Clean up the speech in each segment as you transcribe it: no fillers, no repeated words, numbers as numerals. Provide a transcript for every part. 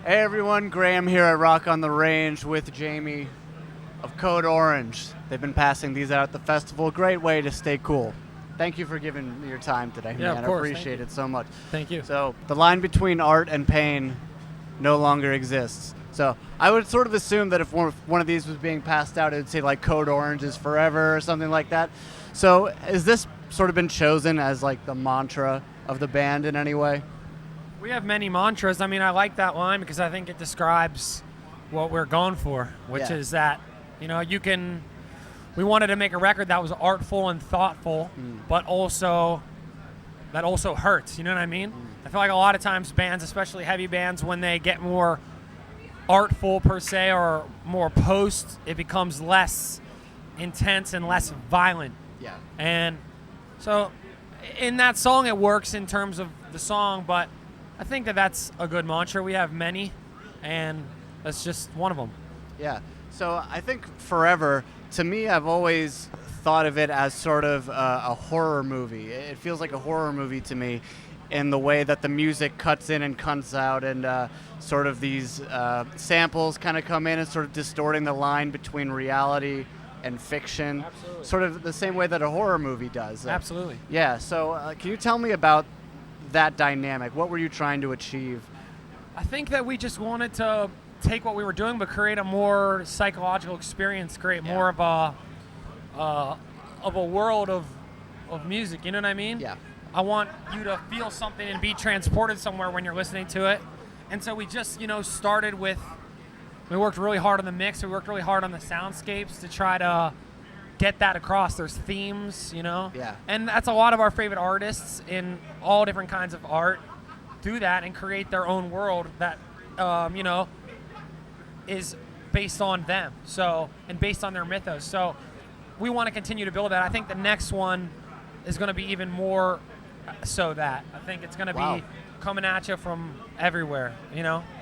Hey everyone, Graham here at Rock on the Range with Jamie of Code Orange. They've been passing these out at the festival. Great way to stay cool. Thank you for giving me your time today, Yeah, man. of course. I appreciate it so much. Thank you. So the line between art and pain no longer exists. So I would sort of assume that if one of these was being passed out, it would say like Code Orange is forever or something like that. So has this sort of been chosen as like the mantra of the band in any way? We have many mantras. I mean, I like that line because I think it describes what we're going for, which is that, we wanted to make a record that was artful and thoughtful, but also that also hurts. You know what I mean? I feel like a lot of times bands, especially heavy bands, when they get more artful per se or more post, it becomes less intense and less violent. Yeah. And so in that song, it works in terms of the song, but I think that that's a good mantra. We have many, and that's just one of them. Yeah. So I think Forever, to me, I've always thought of it as sort of a horror movie. It feels like a horror movie to me in the way that the music cuts in and cuts out, and sort of these samples kind of come in and sort of distorting the line between reality and fiction. Absolutely. Sort of the same way that a horror movie does. Absolutely. Yeah. So can you tell me about that dynamic? What were you trying to achieve? I think that we just wanted to take what we were doing but create a more psychological experience, create more of a world of music, you know what I mean? Yeah. I want you to feel something and be transported somewhere when you're listening to it. And so we just, started with, we worked really hard on the mix, we worked really hard on the soundscapes to try to get that across. There's themes, Yeah. And that's a lot of our favorite artists in all different kinds of art do that and create their own world that, is based on them. So, and based on their mythos. So we want to continue to build that. I think the next one is going to be even more so that. I think it's going to be coming at you from everywhere,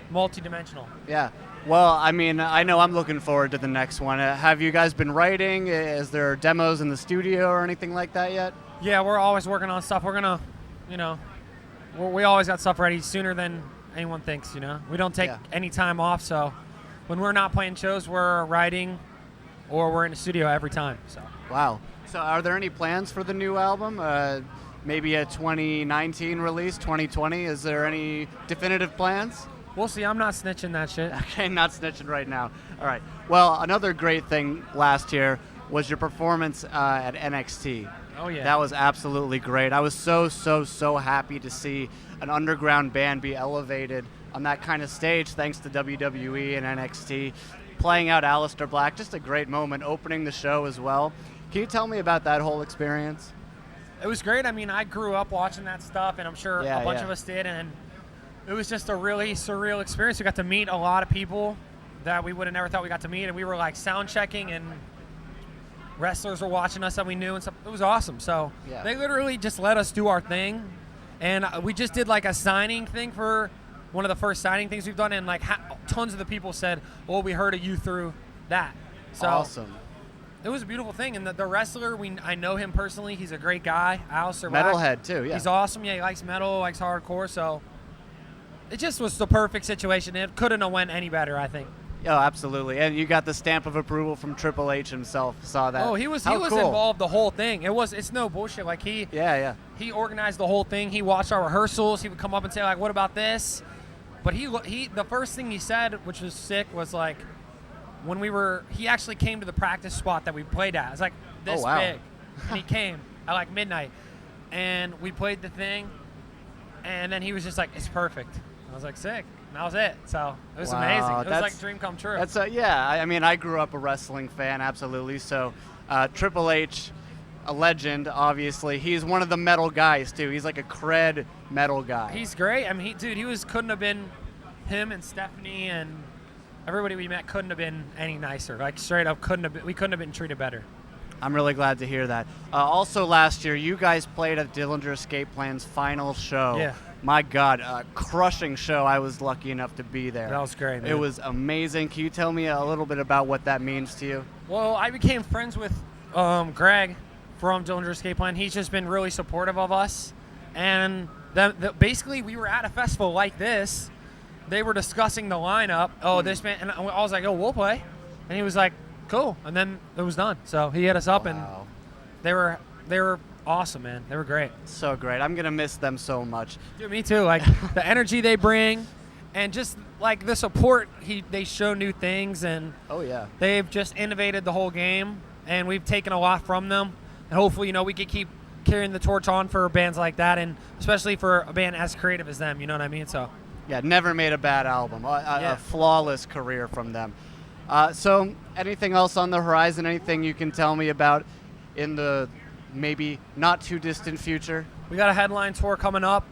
multi-dimensional. Yeah. Well, I mean, I know I'm looking forward to the next one. Have you guys been writing? Is there demos in the studio or anything like that yet? Yeah, we're always working on stuff. We're going to, we always got stuff ready sooner than anyone thinks, We don't take any time off, so when we're not playing shows, we're writing or we're in the studio every time. So. Wow. So are there any plans for the new album? Maybe a 2019 release, 2020? Is there any definitive plans? We'll see. I'm not snitching that shit. Okay, not snitching right now. All right. Well, another great thing last year was your performance at NXT. Oh, yeah. That was absolutely great. I was so happy to see an underground band be elevated on that kind of stage thanks to WWE and NXT. Playing out Aleister Black, just a great moment, opening the show as well. Can you tell me about that whole experience? It was great. I mean, I grew up watching that stuff, and I'm sure a bunch of us did, and it was just a really surreal experience. We got to meet a lot of people that we would have never thought we got to meet, and we were like sound checking, and wrestlers were watching us that we knew and stuff. It was awesome. So they literally just let us do our thing, and we just did like a signing thing for one of the first signing things we've done, and like tons of the people said, well, we heard of you through that. So awesome. It was a beautiful thing, and the wrestler, I know him personally. He's a great guy. Aleister Black. Metalhead too, yeah. He's awesome. Yeah, he likes metal, likes hardcore, so it just was the perfect situation. It couldn't have went any better, I think. Oh, absolutely. And you got the stamp of approval from Triple H himself. Saw that. Oh, he was cool. involved the whole thing. It's no bullshit. Like he organized the whole thing. He watched our rehearsals. He would come up and say like, "What about this?" But he the first thing he said, which was sick, was like when he actually came to the practice spot that we played at. It was like this big. And he came at like midnight. And we played the thing, and then he was just like, "It's perfect." I was like, "Sick." And that was it. So it was amazing. It was like a dream come true. That's I mean, I grew up a wrestling fan, absolutely. So Triple H, a legend, obviously. He's one of the metal guys too. He's like a cred metal guy. He's great. I mean, couldn't have been him and Stephanie and everybody we met couldn't have been any nicer. Like straight up, we couldn't have been treated better. I'm really glad to hear that. Also last year, you guys played at Dillinger Escape Plan's final show. Yeah. My God, a crushing show. I was lucky enough to be there. That was great, man. It was amazing. Can you tell me a little bit about what that means to you? Well, I became friends with Greg from Dillinger Escape Plan. He's just been really supportive of us. And basically, we were at a festival like this, they were discussing the lineup. Oh, this band, and I was like, oh, we'll play. And he was like, cool. And then it was done. So he hit us up, and they were awesome, man. They were great. So great. I'm gonna miss them so much. Dude, me too. Like the energy they bring, and just like the support. They show new things, and they've just innovated the whole game, and we've taken a lot from them. And hopefully, we can keep carrying the torch on for bands like that, and especially for a band as creative as them. You know what I mean? So. Yeah, never made a bad album. A flawless career from them. So, anything else on the horizon? Anything you can tell me about in the maybe not too distant future? We got a headline tour coming up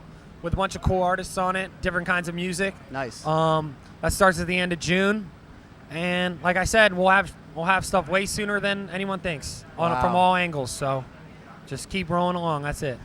with a bunch of cool artists on it, different kinds of music. Nice. That starts at the end of June, and like I said, we'll have stuff way sooner than anyone thinks from all angles. So, just keep rolling along. That's it.